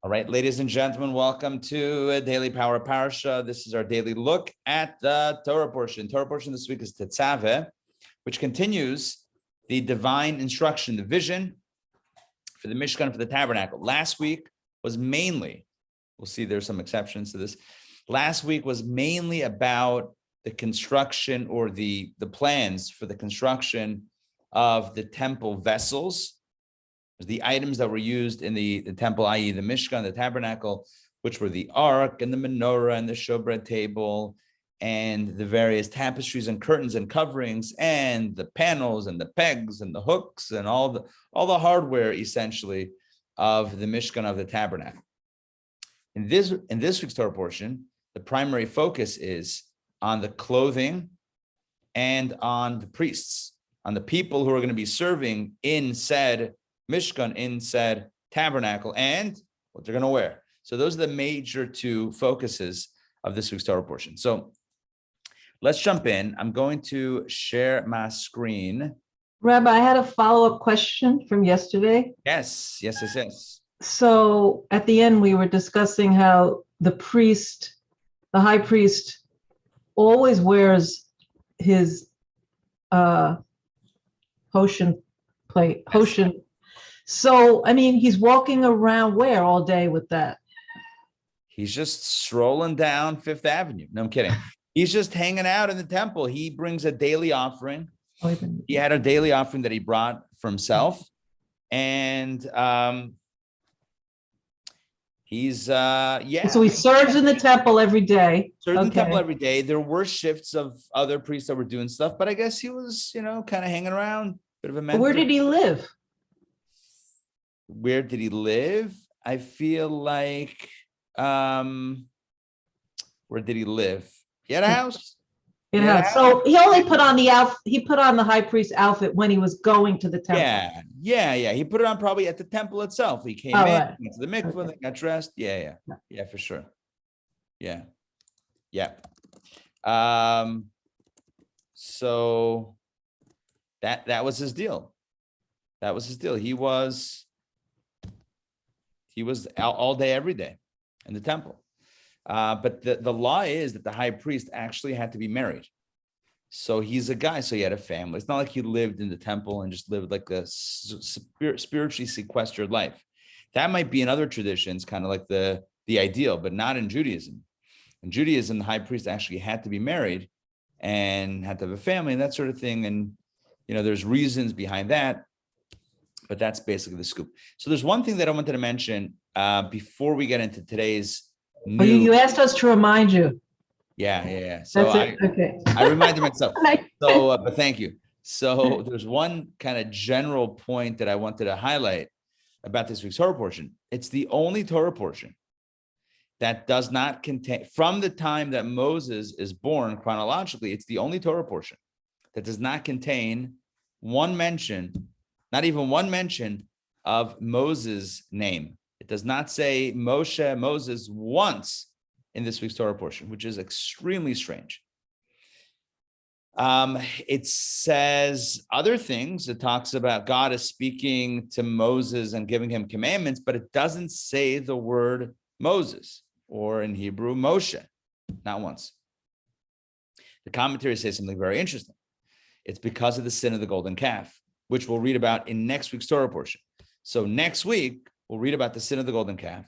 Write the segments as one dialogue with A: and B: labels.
A: All right, ladies and gentlemen, welcome to a Daily Power Parsha. This is our daily look at the Torah portion. Torah portion this week is Tetzaveh, which continues the divine instruction, the vision for the Mishkan, for the tabernacle. Last week was mainly, we'll see there's some exceptions to this. Last week was mainly about the construction or the plans for the construction of the temple vessels, the items that were used in the temple, i.e. the Mishkan, the tabernacle, which were the ark and the menorah and the showbread table and the various tapestries and curtains and coverings and the panels and the pegs and the hooks and all the hardware essentially of the Mishkan, of the tabernacle. In this week's Torah portion, the primary focus is on the clothing and on the priests, on the people who are going to be serving in said Mishkan, in said tabernacle, and what they're going to wear. So those are the major two focuses of this week's Torah portion. So let's jump in. I'm going to share my screen.
B: Rabbi, I had a follow-up question from yesterday.
A: Yes.
B: So at the end, we were discussing how the high priest, always wears his Hoshin plate. So, I mean, he's walking around where all day with that?
A: He's just strolling down Fifth Avenue. No, I'm kidding. He's just hanging out in the temple. He brings a daily offering. He had a daily offering that he brought for himself. And he's,
B: So he serves in the temple every day.
A: Serves in the temple every day. There were shifts of other priests that were doing stuff, but I guess he was, kind of hanging around. Bit of a mentor.
B: Where did he live?
A: Where did he live? I feel like, where did he live? He had a house.
B: So he only put on the high priest outfit when he was going to the temple.
A: Yeah. He put it on probably at the temple itself. He came went to the mikveh, got dressed. Yeah, for sure. Yeah. So that was his deal. He was out all day, every day in the temple. But the law is that the high priest actually had to be married. So he's a guy, so he had a family. It's not like he lived in the temple and just lived like a spiritually sequestered life. That might be in other traditions, kind of like the ideal, but not in Judaism. In Judaism, the high priest actually had to be married and had to have a family and that sort of thing. And, there's reasons behind that. But that's basically the scoop. So there's one thing that I wanted to mention before we get into today's new...
B: You asked us to remind you.
A: Yeah. So I reminded myself. So, but thank you. So there's one kind of general point that I wanted to highlight about this week's Torah portion. It's the only Torah portion that does not contain, from the time that Moses is born chronologically, it's the only Torah portion that does not contain one mention, not even one mention of Moses' name. It does not say Moses once in this week's Torah portion, which is extremely strange. It says other things. It talks about God is speaking to Moses and giving him commandments, but it doesn't say the word Moses, or in Hebrew, Moshe, not once. The commentary says something very interesting. It's because of the sin of the golden calf, which we'll read about in next week's Torah portion. So next week, we'll read about the sin of the golden calf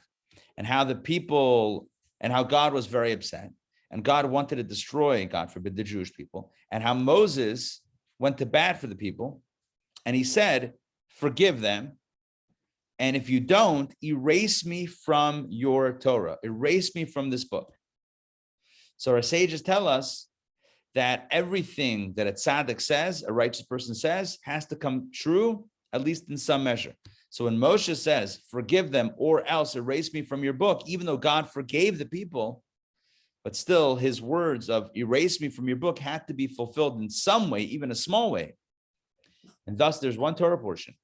A: and how the people and how God was very upset and God wanted to destroy, God forbid, the Jewish people, and how Moses went to bat for the people. And he said, forgive them. And if you don't, erase me from your Torah, erase me from this book. So our sages tell us that everything that a tzaddik says, a righteous person says, has to come true, at least in some measure. So when Moshe says, forgive them or else erase me from your book, even though God forgave the people, but still his words of erase me from your book had to be fulfilled in some way, even a small way. And thus there's one Torah portion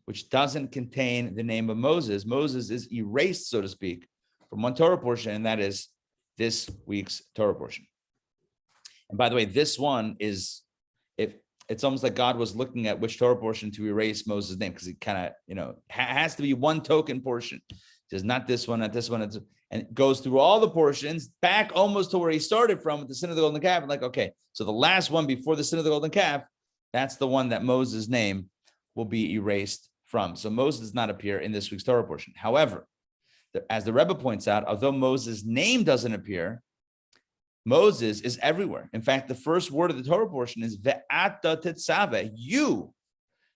A: which doesn't contain the name of Moses. Moses is erased, so to speak, from one Torah portion, and that is this week's Torah portion. And by the way, this one is, it's almost like God was looking at which Torah portion to erase Moses' name, because he kind of, has to be one token portion. says, not this one, not this one. And it goes through all the portions back almost to where he started from with the sin of the golden calf. And like, okay, so the last one before the sin of the golden calf, that's the one that Moses' name will be erased from. So Moses does not appear in this week's Torah portion. However, as the Rebbe points out, although Moses' name doesn't appear, Moses is everywhere. In fact, the first word of the Torah portion is Ve'ata Tetzaveh. You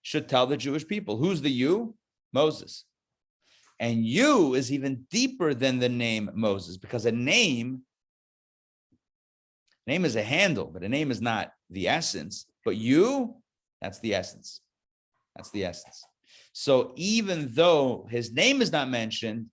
A: should tell the Jewish people. Who's the you? Moses. And you is even deeper than the name Moses, because a name is a handle, but a name is not the essence. But you, that's the essence. That's the essence. So even though his name is not mentioned,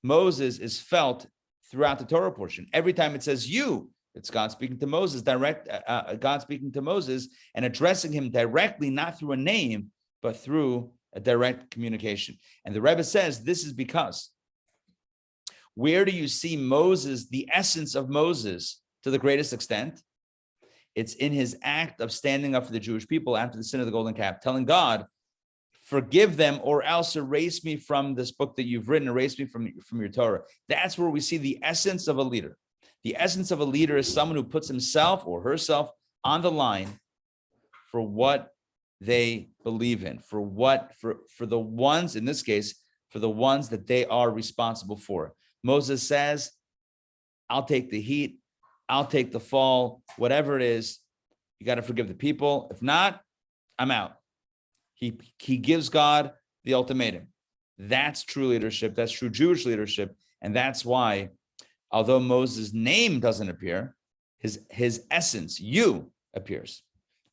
A: Moses is felt throughout the Torah portion. Every time it says you, it's God speaking to Moses, God speaking to Moses and addressing him directly, not through a name, but through a direct communication. And the Rebbe says this is because where do you see Moses, the essence of Moses, to the greatest extent? It's in his act of standing up for the Jewish people after the sin of the golden calf, telling God, forgive them or else erase me from this book that you've written, erase me from your Torah. That's where we see the essence of a leader. The essence of a leader is someone who puts himself or herself on the line for what they believe in, for the ones, in this case, for the ones that they are responsible for. Moses says, I'll take the heat, I'll take the fall, whatever it is, you got to forgive the people. If not, I'm out. He gives God the ultimatum. That's true leadership. That's true Jewish leadership. And that's why, although Moses' name doesn't appear, his essence, you, appears.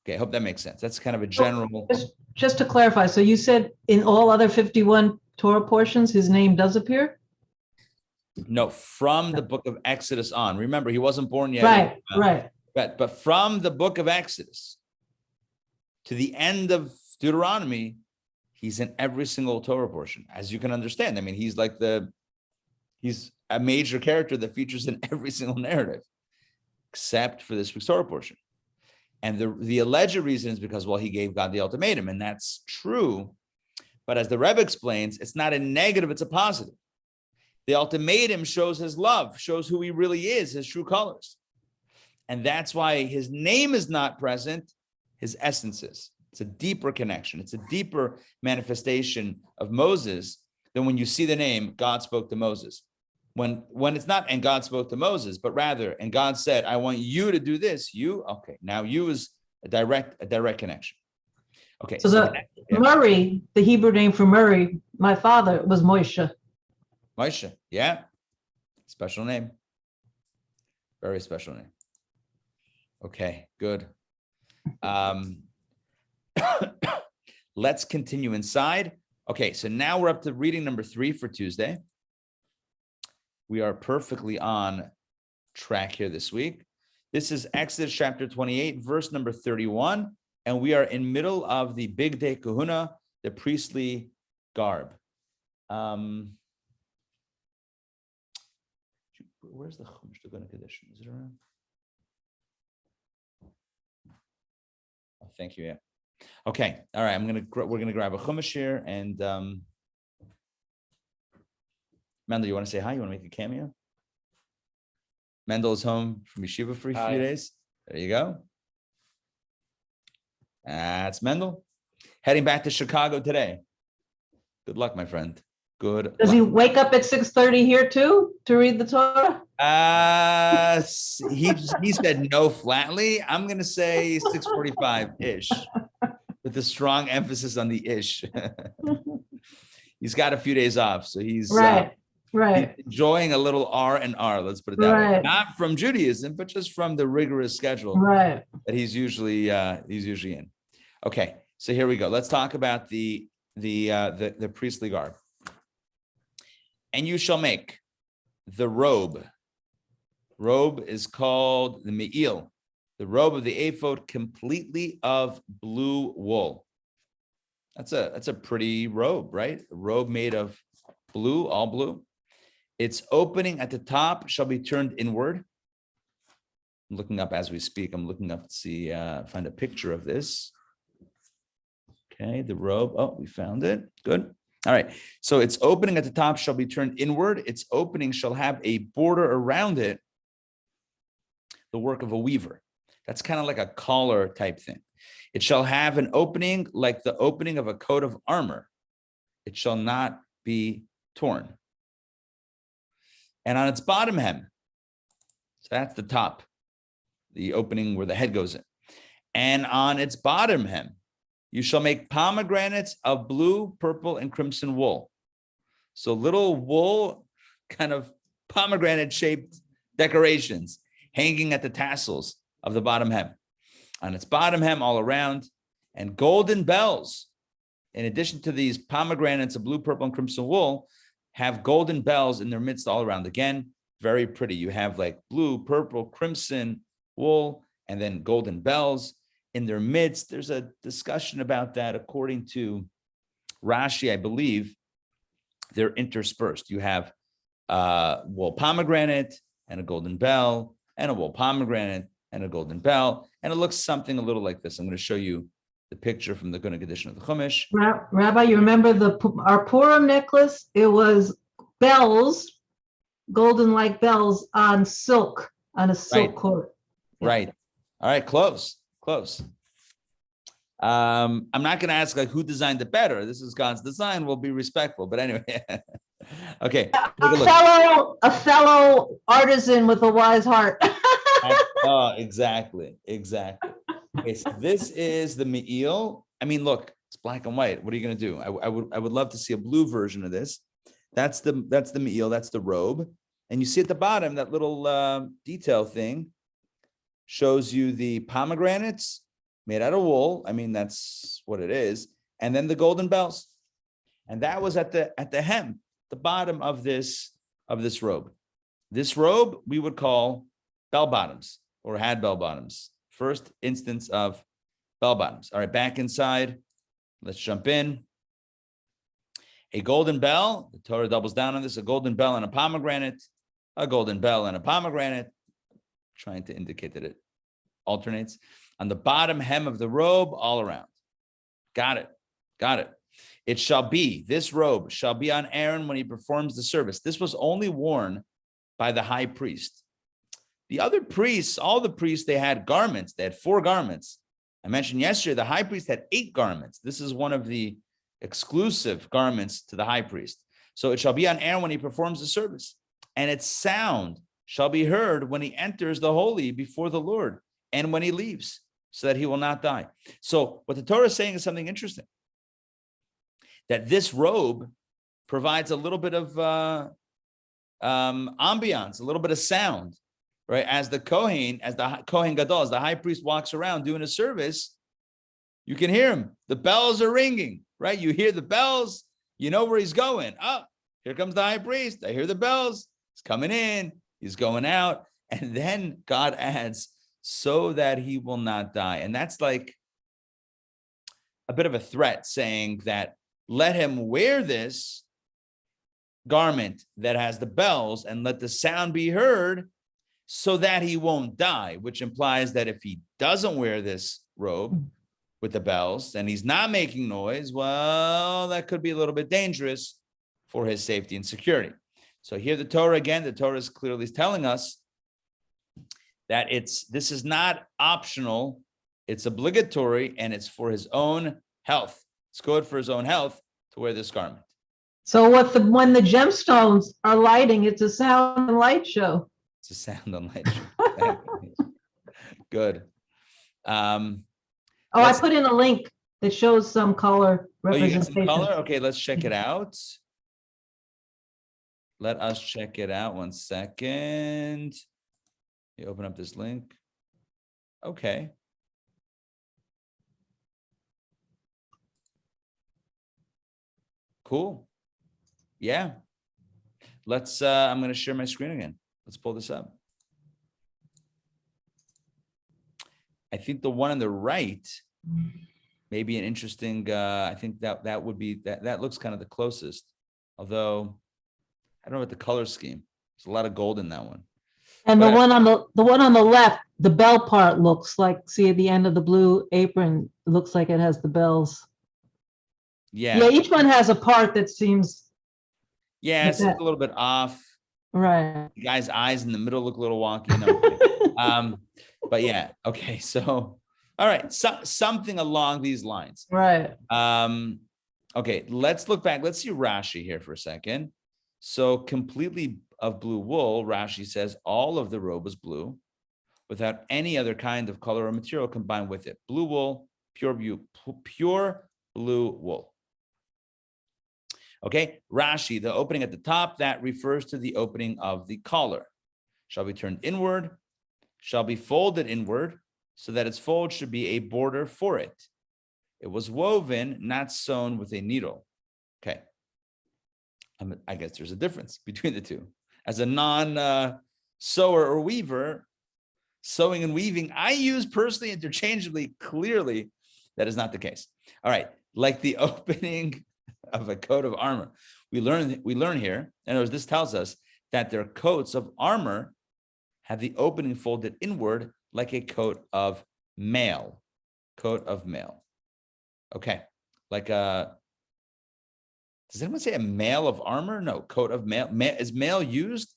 A: Okay, I hope that makes sense. That's kind of a general.
B: Just to clarify, so you said in all other 51 Torah portions, his name does appear?
A: No, from the book of Exodus on. Remember, he wasn't born yet.
B: Right.
A: But from the book of Exodus to the end of Deuteronomy, he's in every single Torah portion, as you can understand. I mean, he's a major character that features in every single narrative, except for this week's Torah portion. And the alleged reason is because, well, he gave God the ultimatum, and that's true. But as the Rebbe explains, it's not a negative, it's a positive. The ultimatum shows his love, shows who he really is, his true colors. And that's why his name is not present, his essence is. It's a deeper connection. It's a deeper manifestation of Moses than when you see the name, God spoke to Moses. When it's not, and God spoke to Moses, but rather, and God said, I want you to do this. You, okay, now you is a direct connection. Okay.
B: So Murray, the Hebrew name for Murray, my father, was Moshe.
A: Moshe, yeah. Special name. Very special name. Okay, good. Let's continue inside. Okay, so now we're up to reading number 3 for Tuesday. We are perfectly on track here this week. This is Exodus chapter 28, verse number 31, and we are in middle of the Big Day Kahuna, the priestly garb. Where's the Chumash to go to condition? Is it around? Oh, thank you. Yeah. Okay. All right. We're gonna grab a Chumash here, and Mendel, you want to say hi? You want to make a cameo? Mendel is home from yeshiva for a few days. There you go. That's Mendel. Heading back to Chicago today. Good luck, my friend. Good.
B: Does he wake up at 6:30 here too to read the Torah?
A: He said no flatly. I'm gonna say 6:45-ish, with a strong emphasis on the ish. He's got a few days off, so he's
B: right.
A: He's enjoying a little R&R. Let's put it that way. Not from Judaism, but just from the rigorous schedule that he's usually in. Okay, so here we go. Let's talk about the priestly garb. And you shall make the robe. Robe is called the me'il, the robe of the ephod, completely of blue wool. That's a pretty robe, right? A robe made of blue, all blue. Its opening at the top shall be turned inward. I'm looking up as we speak. I'm looking up to see, find a picture of this. Okay, the robe. Oh, we found it. Good. All right. So its opening at the top shall be turned inward. Its opening shall have a border around it, the work of a weaver. That's kind of like a collar type thing. It shall have an opening like the opening of a coat of armor. It shall not be torn. And on its bottom hem, so that's the top, the opening where the head goes in. And on its bottom hem, you shall make pomegranates of blue, purple, and crimson wool. So little wool, kind of pomegranate-shaped decorations hanging at the tassels of the bottom hem. On its bottom hem all around, and golden bells. In addition to these pomegranates of blue, purple, and crimson wool, have golden bells in their midst all around. Again, very pretty. You have like blue, purple, crimson wool, and then golden bells in their midst. There's a discussion about that. According to Rashi, I believe they're interspersed. You have wool pomegranate and a golden bell, and a wool pomegranate and a golden bell. And it looks something a little like this. I'm going to show you the picture from the Gunnig edition of the Chumash.
B: Rabbi, you remember our Purim necklace? It was bells, golden like bells on silk, on a silk cord. Yeah.
A: Right. All right. Close. I'm not going to ask like who designed it better. This is God's design. We'll be respectful. But anyway, okay.
B: A fellow artisan with a wise heart.
A: Oh, exactly. Okay, so this is the me'il. I mean, look, it's black and white. What are you going to do? I would love to see a blue version of this. That's the me'il. That's the robe. And you see at the bottom, that little detail thing shows you the pomegranates made out of wool. I mean, that's what it is. And then the golden bells. And that was at the hem, the bottom of this robe. This robe we would call bell bottoms, or had bell bottoms. First instance of bell bottoms. All right, back inside. Let's jump in. A golden bell. The Torah doubles down on this. A golden bell and a pomegranate. A golden bell and a pomegranate. Trying to indicate that it alternates. On the bottom hem of the robe, all around. Got it. It shall be, this robe shall be on Aaron when he performs the service. This was only worn by the high priest. The other priests, all the priests, they had garments. They had 4 garments. I mentioned yesterday, the high priest had 8 garments. This is one of the exclusive garments to the high priest. So it shall be on Aaron when he performs the service. And its sound shall be heard when he enters the holy before the Lord and when he leaves, so that he will not die. So what the Torah is saying is something interesting. That this robe provides a little bit of ambiance, a little bit of sound. Right, as the Kohen Gadol, as the high priest walks around doing a service, you can hear him. The bells are ringing, right? You hear the bells, you know where he's going. Oh, here comes the high priest. I hear the bells. He's coming in, he's going out. And then God adds, so that he will not die. And that's like a bit of a threat, saying that let him wear this garment that has the bells and let the sound be heard, so that he won't die, which implies that if he doesn't wear this robe with the bells and he's not making noise, well, that could be a little bit dangerous for his safety and security. So here the Torah is clearly telling us that this is not optional, it's obligatory, and it's for his own health. It's good for his own health to wear this garment.
B: So when the gemstones are lighting, it's a sound and light show.
A: It's a sound and light show. Good.
B: I put in a link that shows some color representation.
A: You got some color? Okay, let's check it out. Let us check it out. 1 second. You open up this link. Okay. Cool. Yeah. Let's, I'm going to share my screen again. Let's pull this up. I think the one on the right may be an interesting, I think that would be, that looks kind of the closest. Although, I don't know what the color scheme. There's a lot of gold in that one.
B: And the one on the left, the bell part looks like, see at the end of the blue apron, it looks like it has the bells. Yeah, each one has a part that seems
A: Yeah, it seems a little bit off.
B: right.
A: The guy's eyes in the middle look a little wonky. No, but yeah, okay. So, all right, something along these lines.
B: Right.
A: Okay, let's look back. Let's see Rashi here for a second. So, completely of blue wool, Rashi says all of the robe was blue, without any other kind of color or material combined with it. Blue wool, pure blue wool. Okay, Rashi, the opening at the top, that refers to the opening of the collar. Shall be turned inward, shall be folded inward, so that its fold should be a border for it. It was woven, not sewn with a needle. Okay. I guess there's a difference between the two. As a non-sewer or weaver, sewing and weaving, I use personally interchangeably. Clearly, that is not the case. All right, like the opening of a coat of armor. We learn here, and this tells us that their coats of armor have the opening folded inward like a coat of mail. Coat of mail. Okay, like a, does anyone say a mail of armor? No, coat of mail. Is mail used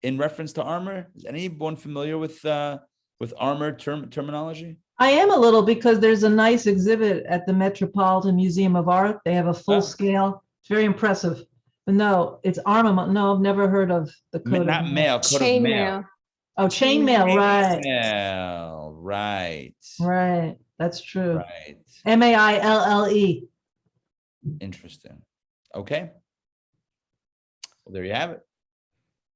A: in reference to armor? Is anyone familiar with armor terminology?
B: I am a little, because there's a nice exhibit at the Metropolitan Museum of Art. They have a full scale. It's very impressive. But no, it's armament. No, I've never heard of the coat
A: Not
B: of
A: mail, coat of mail.
B: Oh, chainmail, right.
A: Mail, right.
B: Right. That's true.
A: Right.
B: MAILLE.
A: Interesting. Okay. Well, there you have it.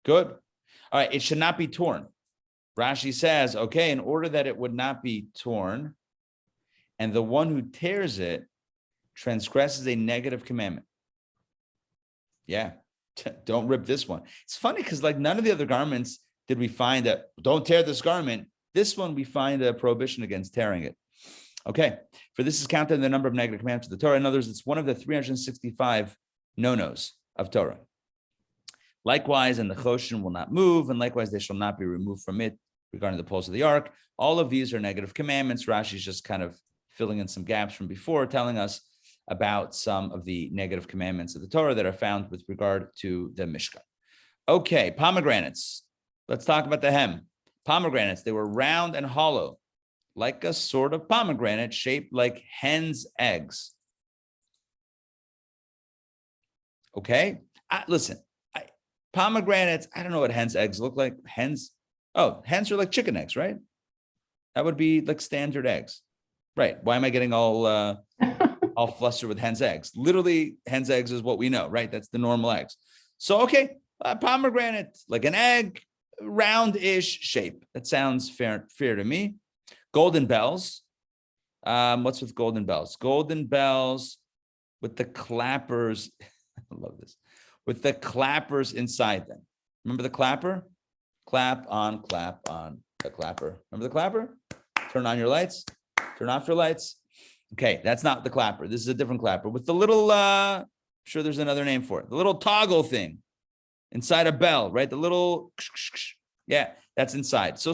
A: Good. All right. It should not be torn. Rashi says, okay, in order that it would not be torn, and the one who tears it transgresses a negative commandment. Yeah. Don't rip this one. It's funny because like none of the other garments did we find that don't tear this garment. This one we find a prohibition against tearing it. Okay. For this is counted in the number of negative commandments of the Torah. In other words, it's one of the 365 no-nos of Torah. Likewise, and the choshen will not move, and likewise they shall not be removed from it regarding the poles of the ark. All of these are negative commandments. Rashi's just kind of filling in some gaps from before, telling us about some of the negative commandments of the Torah that are found with regard to the Mishkan. Okay, pomegranates. Let's talk about the hem. Pomegranates, they were round and hollow, like a sort of pomegranate shaped like hen's eggs. Okay, listen. Pomegranates, I don't know what hen's eggs look like. Hens are like chicken eggs, right? That would be like standard eggs. Right. Why am I getting all flustered with hen's eggs? Literally, hen's eggs is what we know, right? That's the normal eggs. So, okay, pomegranate, like an egg, round-ish shape. That sounds fair to me. Golden bells. What's with golden bells? Golden bells with the clappers. I love this. With the clappers inside them. Remember the clapper? Clap on the clapper. Remember the clapper? Turn on your lights, turn off your lights. Okay, that's not the clapper. This is a different clapper with the little, I'm sure there's another name for it. The little toggle thing inside a bell, right? The little, yeah, that's inside. So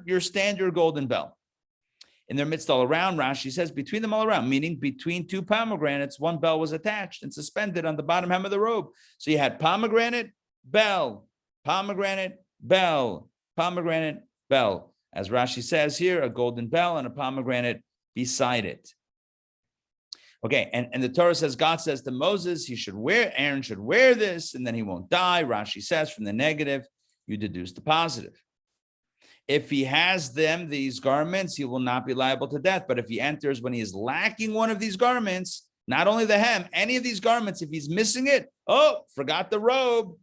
A: your standard golden bell. In their midst all around, Rashi says, between them all around, meaning between two pomegranates, one bell was attached and suspended on the bottom hem of the robe. So you had pomegranate, bell, pomegranate, bell, pomegranate, bell. As Rashi says here, a golden bell and a pomegranate beside it. Okay, and the Torah says, God says to Moses, Aaron should wear this, and then he won't die. Rashi says, from the negative, you deduce the positive. If he has these garments, he will not be liable to death. But if he enters when he is lacking one of these garments, not only the hem, any of these garments, if he's missing it, forgot the robe.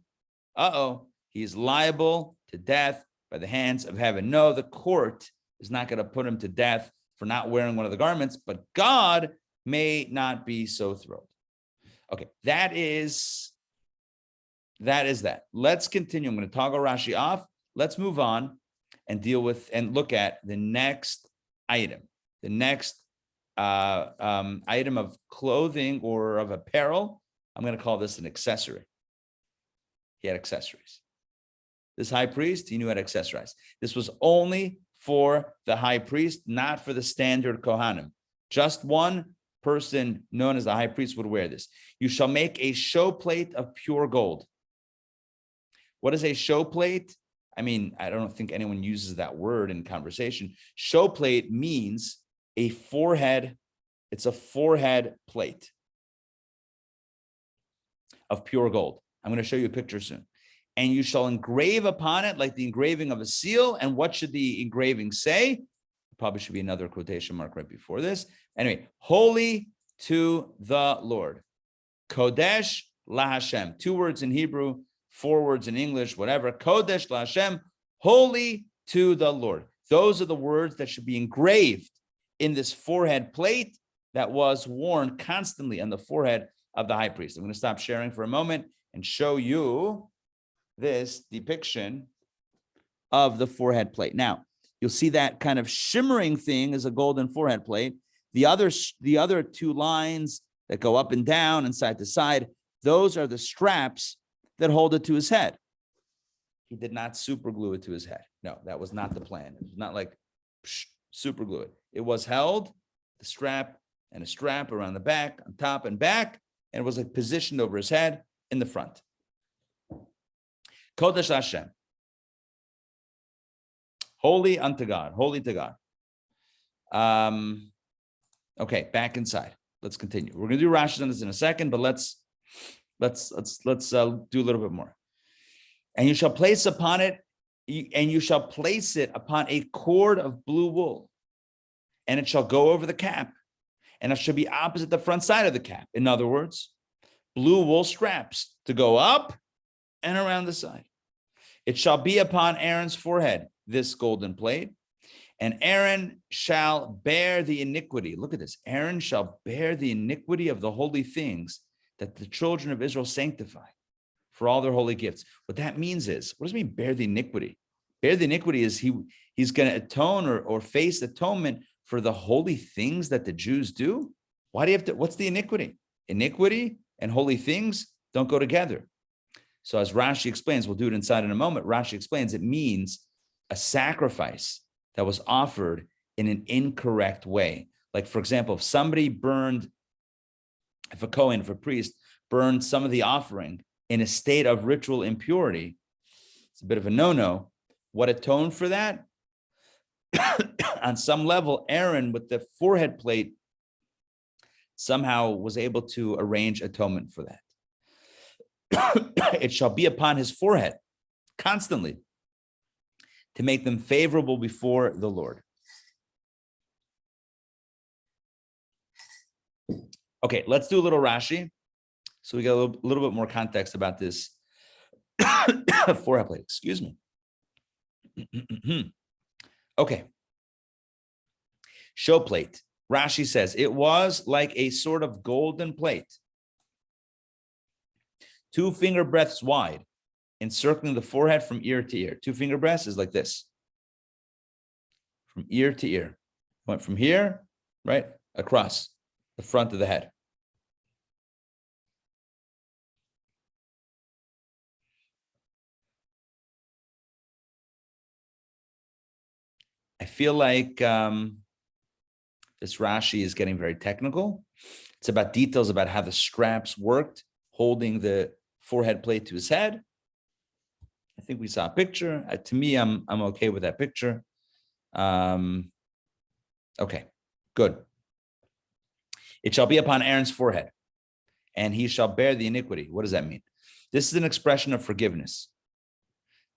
A: He's liable to death by the hands of heaven. No, the court is not going to put him to death for not wearing one of the garments, but God may not be so thrilled. Okay, that is that. Let's continue. I'm going to toggle Rashi off. Let's move on and deal with and look at the next item, item of clothing or of apparel. I'm going to call this an accessory. He had accessories. This high priest, he knew how to accessorize. This was only for the high priest, not for the standard Kohanim. Just one person known as the high priest would wear this. You shall make a show plate of pure gold. What is a show plate? I mean, I don't think anyone uses that word in conversation. Show plate means a forehead. It's a forehead plate of pure gold. I'm going to show you a picture soon. And you shall engrave upon it like the engraving of a seal. And what should the engraving say? Probably should be another quotation mark right before this. Anyway, holy to the Lord. Kodesh LaHashem. 2 words in Hebrew, 4 words in English, whatever. Kodesh LaHashem. Holy to the Lord. Those are the words that should be engraved in this forehead plate that was worn constantly on the forehead of the high priest. I'm going to stop sharing for a moment and show you this depiction of the forehead plate. Now, you'll see that kind of shimmering thing is a golden forehead plate. The other 2 lines that go up and down and side to side, those are the straps that hold it to his head. He did not super glue it to his head. No, that was not the plan. It was not like super glue it. It was held, the strap and a strap around the back, on top and back, and it was like positioned over his head in the front. Kodesh Hashem. Holy unto God, holy to God. Okay, back inside. Let's continue. We're going to do Rashi on this in a second, but let's do a little bit more. And you shall place upon it, and you shall place it upon a cord of blue wool, and it shall go over the cap, and it shall be opposite the front side of the cap. In other words, blue wool straps to go up and around the side. It shall be upon Aaron's forehead, this golden plate, and Aaron shall bear the iniquity. Look at this. Aaron shall bear the iniquity of the holy things that the children of Israel sanctify for all their holy gifts. What that means is, what does it mean, bear the iniquity? Bear the iniquity is he's going to atone or face atonement for the holy things that the Jews do. Why do you have to, what's the iniquity? Iniquity and holy things don't go together. So as Rashi explains, we'll do it inside in a moment. Rashi explains it means a sacrifice that was offered in an incorrect way. Like, for example, if somebody burned, if a Kohen, if a priest burned some of the offering in a state of ritual impurity, it's a bit of a no-no. What atoned for that? On some level, Aaron with the forehead plate somehow was able to arrange atonement for that. It shall be upon his forehead constantly to make them favorable before the Lord. Okay, let's do a little Rashi. So we got a little bit more context about this forehead plate. Excuse me. Okay. Show plate. Rashi says, it was like a sort of golden plate, 2 finger breadths wide, encircling the forehead from ear to ear. 2 finger breadths is like this. From ear to ear. Went from here, right, across the front of the head. I feel like this Rashi is getting very technical. It's about details about how the straps worked, holding the forehead plate to his head. I think we saw a picture. To me, I'm okay with that picture. Okay, good. It shall be upon Aaron's forehead, and he shall bear the iniquity. What does that mean? This is an expression of forgiveness.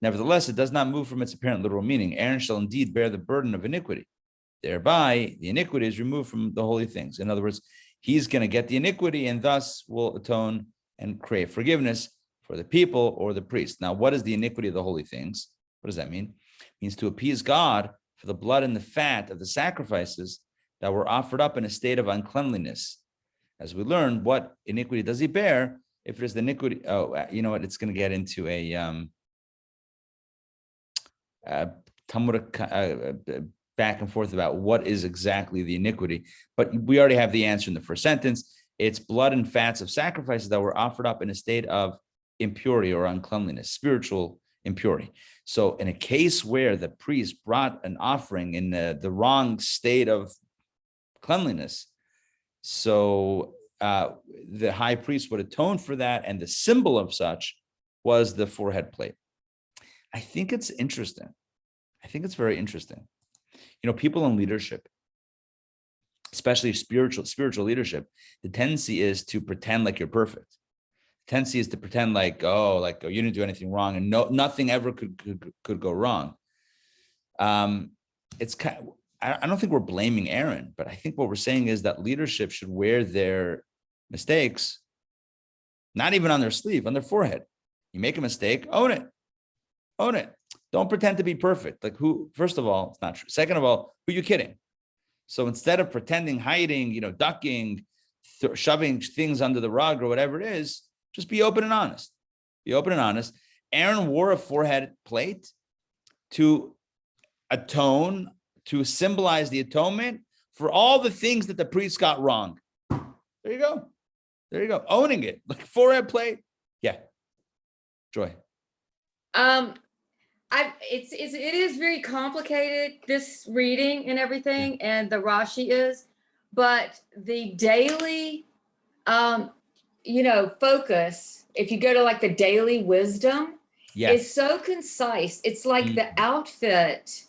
A: Nevertheless, it does not move from its apparent literal meaning. Aaron shall indeed bear the burden of iniquity. Thereby, the iniquity is removed from the holy things. In other words, he's going to get the iniquity and thus will atone and create forgiveness for the people or the priest. Now, what is the iniquity of the holy things? What does that mean? It means to appease God for the blood and the fat of the sacrifices that were offered up in a state of uncleanliness. As we learned, what iniquity does he bear? If there's the iniquity, you know what? It's going to get into a Talmudic back and forth about what is exactly the iniquity. But we already have the answer in the first sentence. It's blood and fats of sacrifices that were offered up in a state of impurity or uncleanliness, spiritual impurity. So in a case where the priest brought an offering in the wrong state of cleanliness, So the high priest would atone for that, and the symbol of such was the forehead plate. I think it's interesting. I think it's very interesting. People in leadership, especially spiritual leadership, the tendency is to pretend like you're perfect. The tendency is to pretend like, oh, you didn't do anything wrong, and nothing ever could go wrong. It's kind of, I don't think we're blaming Aaron, but I think what we're saying is that leadership should wear their mistakes, not even on their sleeve, on their forehead. You make a mistake, own it. Own it. Don't pretend to be perfect. Like who, first of all, it's not true. Second of all, who are you kidding? So instead of pretending, hiding, ducking, shoving things under the rug or whatever it is, just be open and honest. Be open and honest. Aaron wore a forehead plate to atone, to symbolize the atonement for all the things that the priests got wrong. There you go. There you go. Owning it. Like forehead plate. Yeah. Joy.
C: It is very complicated, this reading and everything, and the Rashi is, but the daily, focus, if you go to like the daily wisdom, is so concise. It's like the outfit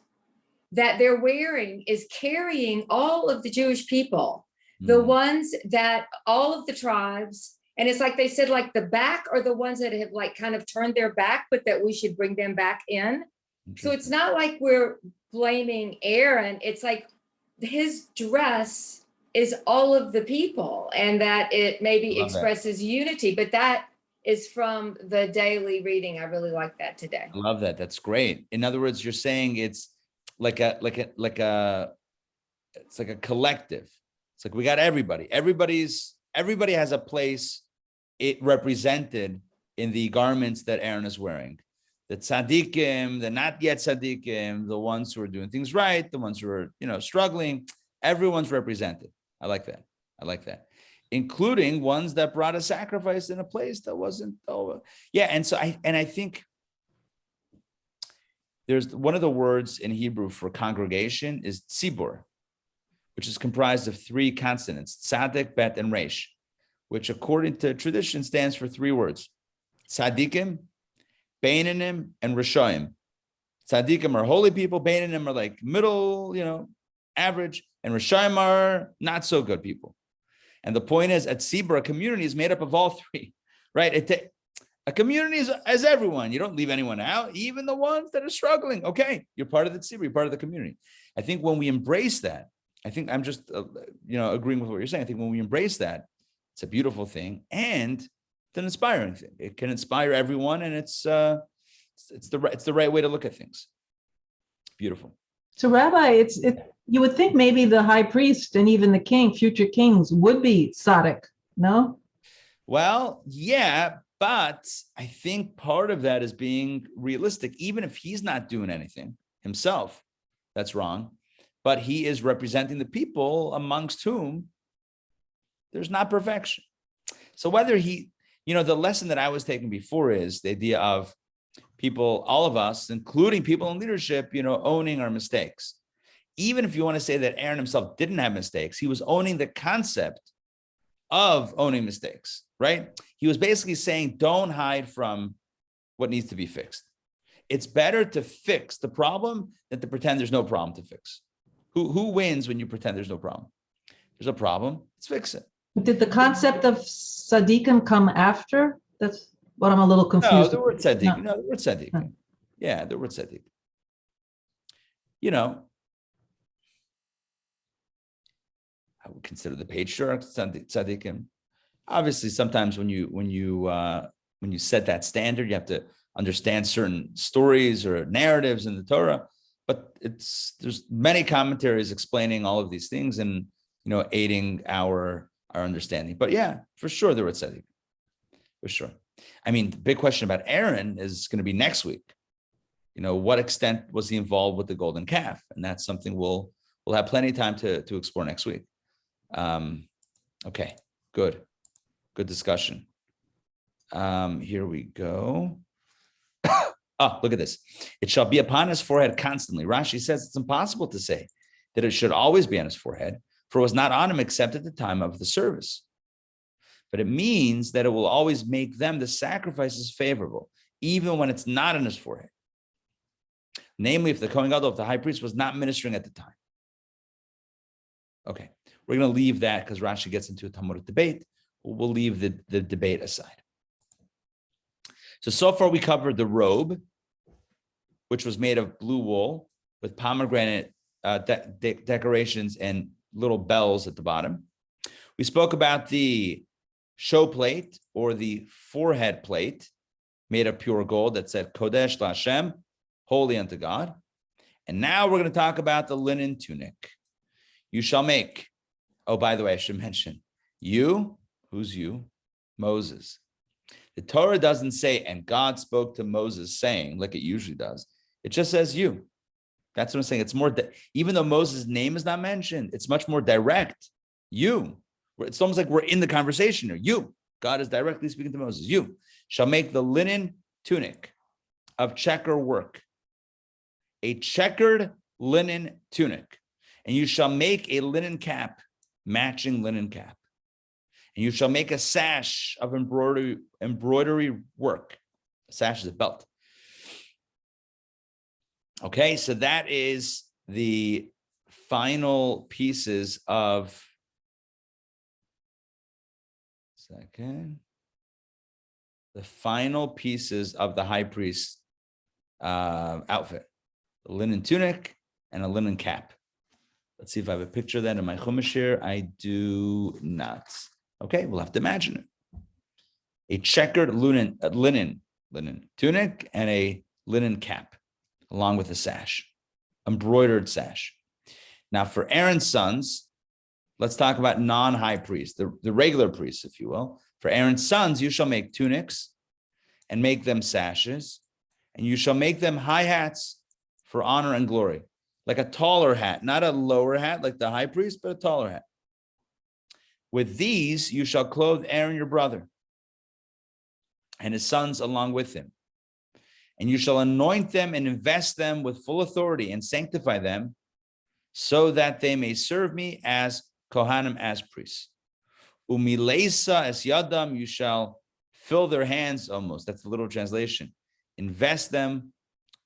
C: that they're wearing is carrying all of the Jewish people, the ones that all of the tribes. And it's like they said, like the back are the ones that have like kind of turned their back, but that we should bring them back in. So it's not like we're blaming Aaron. It's like his dress is all of the people, and that it maybe expresses unity, but that is from the daily reading. I really like that today.
A: I love that. That's great. In other words, you're saying it's it's like a collective. It's like we got everybody. Everybody has a place it represented in the garments that Aaron is wearing. The tzaddikim, the not yet tzaddikim, the ones who are doing things right, the ones who are, struggling, everyone's represented. I like that. Including ones that brought a sacrifice in a place that wasn't over. Yeah, and so I think there's one of the words in Hebrew for congregation is tzibur, which is comprised of three consonants, tzaddik, bet, and resh, which according to tradition stands for three words: tzaddikim, beinanim, and rishoim. Tzaddikim are holy people, beinanim are like middle, average, and rishoim are not so good people. And the point is, at tzibur, a community is made up of all three, right? A community is everyone. You don't leave anyone out, even the ones that are struggling. Okay, you're part of the tzibur, you're part of the community. I think when we embrace that, I think I'm just, agreeing with what you're saying. I think when we embrace that, it's a beautiful thing, and it's an inspiring thing. It can inspire everyone, and it's the right way to look at things. Beautiful.
B: So, Rabbi, you would think maybe the high priest and even the king, future kings, would be tzaddik, no?
A: Well, yeah, but I think part of that is being realistic. Even if he's not doing anything himself, that's wrong. But he is representing the people amongst whom there's not perfection. So whether the lesson that I was taking before is the idea of people, all of us, including people in leadership, owning our mistakes. Even if you want to say that Aaron himself didn't have mistakes, he was owning the concept of owning mistakes, right? He was basically saying, don't hide from what needs to be fixed. It's better to fix the problem than to pretend there's no problem to fix. Who wins when you pretend there's no problem? There's a problem, let's fix it.
B: Did the concept of tzaddikim come after? That's what I'm a little confused.
A: No, the word tzaddik. No, the word tzaddik. No. Yeah, the word tzaddik. I would consider the patriarchs tzaddikim. Obviously, sometimes when you set that standard, you have to understand certain stories or narratives in the Torah. But there's many commentaries explaining all of these things and aiding our understanding. But yeah, for sure there were tzaddik. For sure. I mean, the big question about Aaron is going to be next week. What extent was he involved with the golden calf? And that's something we'll have plenty of time to explore next week. Okay, good discussion. Here we go. Oh, look at this. It shall be upon his forehead constantly. Rashi says it's impossible to say that it should always be on his forehead, for it was not on him except at the time of the service. But it means that it will always make them the sacrifices favorable, even when it's not on his forehead. Namely, if the Kohen Gadol, if the high priest was not ministering at the time. Okay, we're going to leave that because Rashi gets into a Talmudic debate. We'll leave the debate aside. So far we covered the robe, which was made of blue wool with pomegranate decorations and little bells at the bottom. We spoke about the show plate or the forehead plate made of pure gold that said Kodesh LaHashem, holy unto God. And now we're going to talk about the linen tunic. You shall make. Oh, by the way, I should mention, you, who's you? Moses. The Torah doesn't say, and God spoke to Moses saying, like it usually does. It just says you. That's what I'm saying. It's more, even though Moses' name is not mentioned, it's much more direct. You. It's almost like we're in the conversation here. You. God is directly speaking to Moses. You shall make the linen tunic of checker work, a checkered linen tunic, and you shall make a linen cap, matching linen cap, and you shall make a sash of embroidery work. A sash is a belt. Okay, so that is the final pieces of the final pieces of the high priest's outfit: a linen tunic and a linen cap. Let's see if I have a picture of that in my chumash here. I do not. Okay, we'll have to imagine it. A checkered linen tunic and a linen cap, along with a sash, embroidered sash. Now, for Aaron's sons, let's talk about non-high priests, the regular priests, if you will. For Aaron's sons, you shall make tunics and make them sashes, and you shall make them high hats for honor and glory, like a taller hat, not a lower hat like the high priest, but a taller hat. With these, you shall clothe Aaron your brother and his sons along with him. And you shall anoint them and invest them with full authority and sanctify them so that they may serve me as Kohanim, as priests. Umilesa es yadam, you shall fill their hands almost. That's the literal translation. Invest them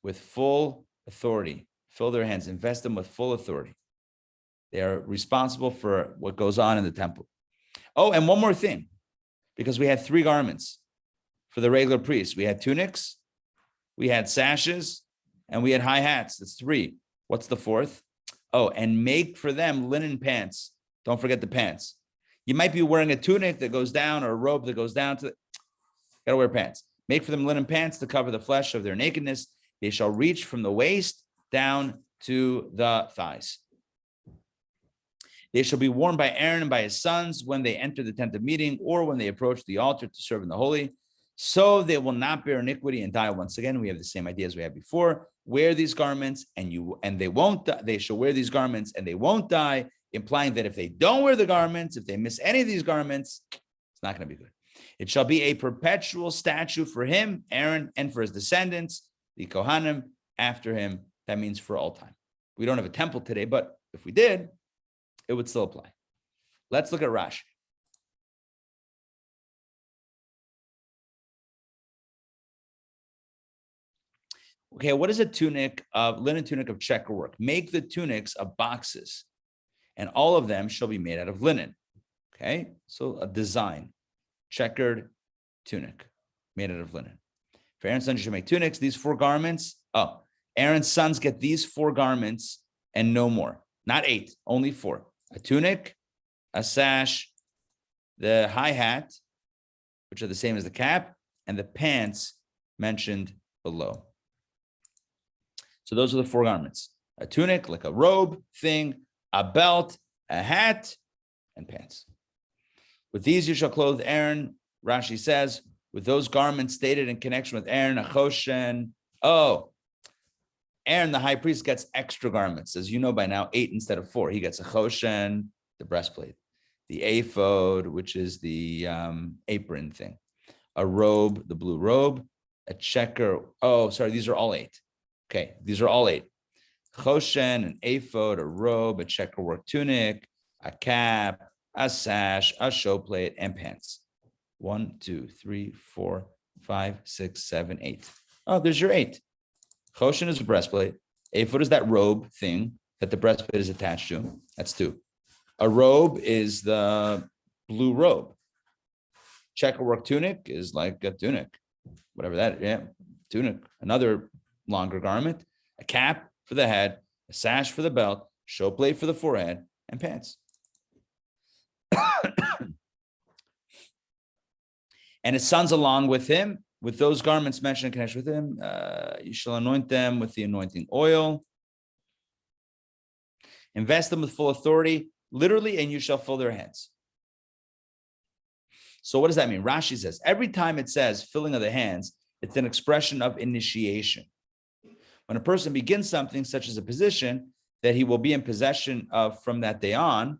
A: with full authority. Fill their hands, invest them with full authority. They are responsible for what goes on in the temple. Oh, and one more thing, because we had 3 garments for the regular priests. We had tunics, we had sashes, and we had high hats. That's 3. What's the 4th? Oh, and make for them linen pants. Don't forget the pants. You might be wearing a tunic that goes down or a robe that goes down to gotta wear pants. Make for them linen pants to cover the flesh of their nakedness. They shall reach from the waist down to the thighs. They shall be worn by Aaron and by his sons when they enter the tent of meeting or when they approach the altar to serve in the holy, so they will not bear iniquity and die. Once again, we have the same idea as we had before. Wear these garments and they won't die. They shall wear these garments and they won't die, implying that if they don't wear the garments, if they miss any of these garments, it's not going to be good. It shall be a perpetual statute for him, Aaron, and for his descendants, the Kohanim, after him. That means for all time. We don't have a temple today, but if we did, it would still apply. Let's look at Rashi. Okay, what is a tunic of linen tunic of checker work? Make the tunics of boxes, and all of them shall be made out of linen. Okay, so a design, checkered tunic made out of linen. For Aaron's sons, you shall make tunics. These 4 garments. Oh, Aaron's sons get these 4 garments and no more. Not 8, only 4. A tunic, a sash, the high hat, which are the same as the cap, and the pants mentioned below. So those are the 4 garments: a tunic, like a robe thing, a belt, a hat, and pants. With these you shall clothe Aaron. Rashi says, with those garments stated in connection with Aaron, a choshen. Oh, Aaron, the high priest, gets extra garments. As you know by now, 8 instead of 4. He gets a choshen, the breastplate, the ephod, which is the apron thing, a robe, the blue robe, a checker. Oh, sorry, these are all 8. Okay, these are all 8. Choshen, an ephod, a robe, a checkerwork tunic, a cap, a sash, a show plate, and pants. 1, 2, 3, 4, 5, 6, 7, 8. Oh, there's your 8. Choshen is a breastplate. Ephod is that robe thing that the breastplate is attached to. That's 2. A robe is the blue robe. Checkerwork tunic is like a tunic, whatever that is. Yeah, tunic. Another longer garment. A cap for the head, a sash for the belt, show plate for the forehead, and pants. And his sons along with him, with those garments mentioned in connection with him, you shall anoint them with the anointing oil. Invest them with full authority, literally, and you shall fill their hands. So what does that mean? Rashi says, every time it says filling of the hands, it's an expression of initiation. When a person begins something such as a position that he will be in possession of from that day on.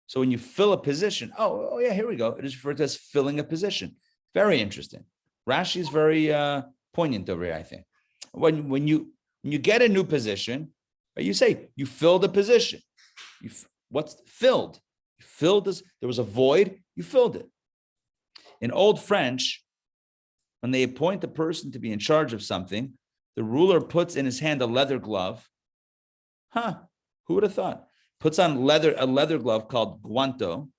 A: So when you fill a position, oh yeah, here we go. It is referred to as filling a position. Very interesting. Rashi is very poignant over here, I think. When you get a new position, you say you filled a position. What's filled? You filled this. There was a void. You filled it. In Old French, when they appoint a person to be in charge of something, the ruler puts in his hand a leather glove. Who would have thought? Puts on a leather glove called guanto,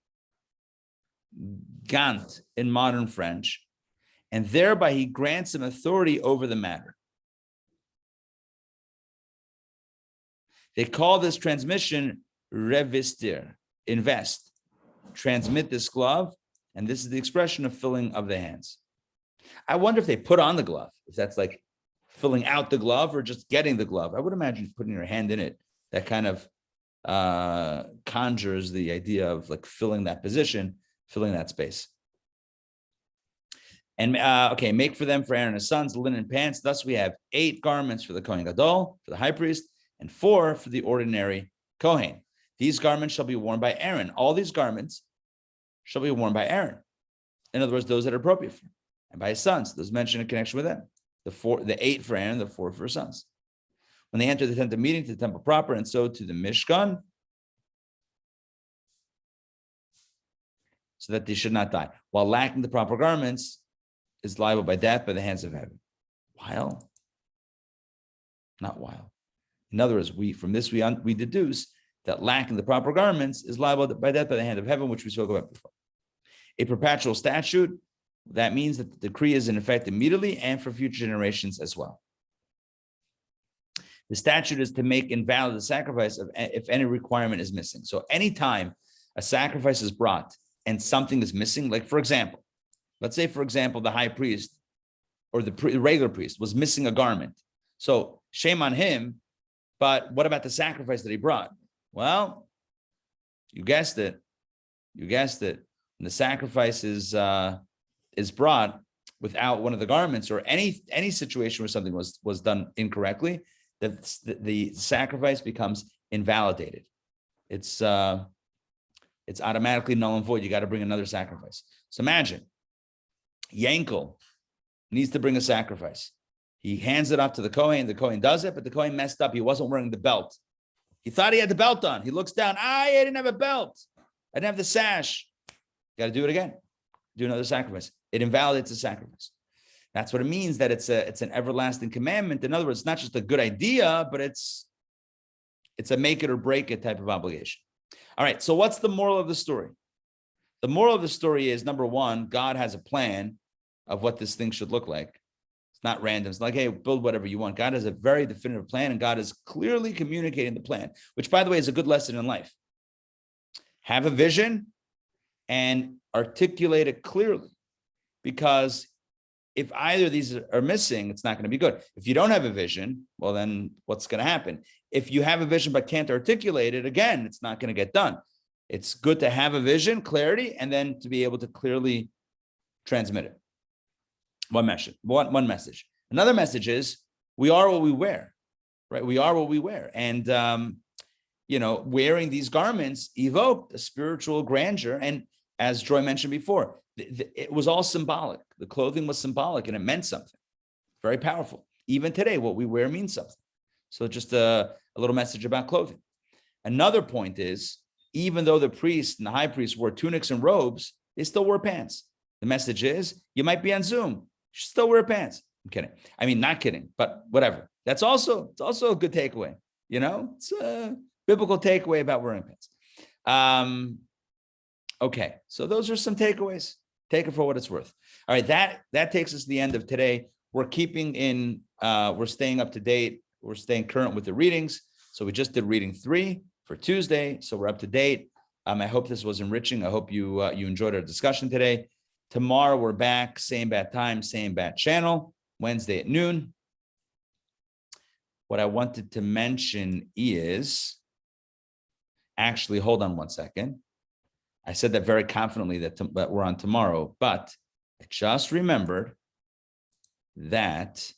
A: gant in modern French, and thereby he grants him authority over the matter. They call this transmission revestir, invest, transmit this glove, and this is the expression of filling of the hands. I wonder if they put on the glove, if that's like filling out the glove or just getting the glove. I would imagine putting your hand in it, that kind of conjures the idea of like filling that position, filling that space. And make for them, for Aaron and his sons, linen pants. Thus we have 8 garments for the Kohen Gadol, for the high priest, and 4 for the ordinary Kohen. These garments shall be worn by Aaron. All these garments shall be worn by Aaron. In other words, those that are appropriate for him, and by his sons, those mentioned in connection with them. The 8 for Aaron, the 4 for his sons. When they enter the tent of meeting, to the temple proper, and so to the Mishkan, so that they should not die. While lacking the proper garments, is liable by death by the hands of heaven. While? Not while. In other words, we deduce that lacking the proper garments is liable by death by the hand of heaven, which we spoke about before. A perpetual statute, that means that the decree is in effect immediately and for future generations as well. The statute is to make invalid the sacrifice if any requirement is missing. So anytime a sacrifice is brought and something is missing, like for example, let's say, for example, the high priest or the regular priest was missing a garment. So shame on him, but what about the sacrifice that he brought? Well, you guessed it. When the sacrifice is brought without one of the garments or any situation where something was done incorrectly, the sacrifice becomes invalidated. It's automatically null and void. You got to bring another sacrifice. So imagine Yankel needs to bring a sacrifice. He hands it up to the Kohen. The Kohen does it, but the Kohen messed up. He wasn't wearing the belt. He thought he had the belt on. He looks down. I didn't have a belt. I didn't have the sash. Got to do it again. Do another sacrifice. It invalidates the sacrifice. That's what it means, that it's an everlasting commandment. In other words, it's not just a good idea, but it's a make it or break it type of obligation. All right, so what's the moral of the story? The moral of the story is, number one, God has a plan of what this thing should look like. It's not random. It's like, hey, build whatever you want. God has a very definitive plan, and God is clearly communicating the plan, which, by the way, is a good lesson in life. Have a vision and articulate it clearly, because if either of these are missing, it's not going to be good. If you don't have a vision, well, then what's going to happen? If you have a vision but can't articulate it, again, it's not going to get done. It's good to have a vision, clarity, and then to be able to clearly transmit it. One message. Another message is, we are what we wear, right? We are what we wear. And, wearing these garments evoked a spiritual grandeur. And as Joy mentioned before, it was all symbolic. The clothing was symbolic and it meant something. Very powerful. Even today, what we wear means something. So just a little message about clothing. Another point is, even though the priest and the high priest wore tunics and robes, they still wore pants. The message is, you might be on Zoom, you should still wear pants. I'm kidding. I mean, not kidding, but whatever. It's also a good takeaway. It's a biblical takeaway about wearing pants. Okay, so those are some takeaways. Take it for what it's worth. All right, that takes us to the end of today. We're staying up to date. We're staying current with the readings. So we just did reading 3 for Tuesday. So we're up to date. I hope this was enriching. I hope you enjoyed our discussion today. Tomorrow we're back, same bad time, same bad channel, Wednesday at noon. What I wanted to mention is, actually, hold on one second. I said that very confidently that we're on tomorrow, but I just remembered that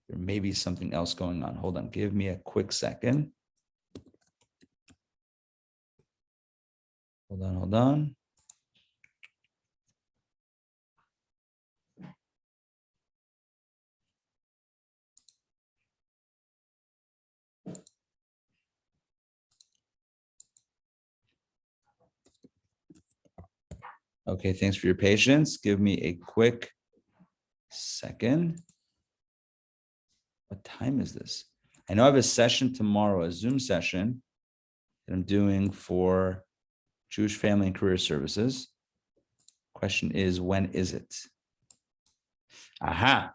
A: there may be something else going on. Hold on, give me a quick second. Hold on. Okay, thanks for your patience. Give me a quick second. What time is this? I know I have a session tomorrow, a Zoom session that I'm doing for Jewish Family and Career Services. Question is, when is it? 11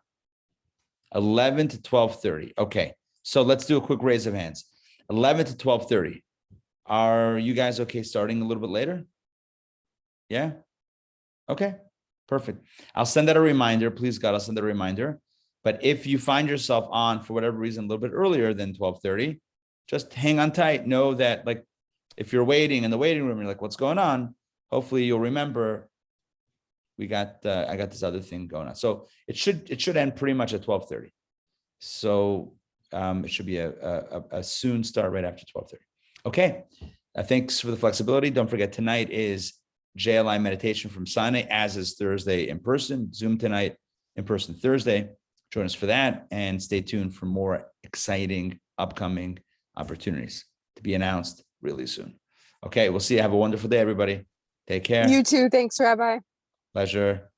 A: to 12:30. Okay, so let's do a quick raise of hands. 11 to 12:30. Are you guys okay starting a little bit later? Yeah? Okay, perfect. I'll send out a reminder. Please, God, I'll send out a reminder. But if you find yourself on, for whatever reason, a little bit earlier than 12:30, just hang on tight. Know that, like, if you're waiting in the waiting room, you're like, what's going on? Hopefully you'll remember I got this other thing going on. So it should end pretty much at 12:30. So it should be a soon start right after 12:30. Okay, thanks for the flexibility. Don't forget, tonight is JLI meditation from Sinai, as is Thursday in person. Zoom tonight, in person Thursday. Join us for that, and stay tuned for more exciting upcoming opportunities to be announced really soon. Okay, we'll see you. Have a wonderful day, everybody. Take care.
D: You too. Thanks, Rabbi.
A: Pleasure.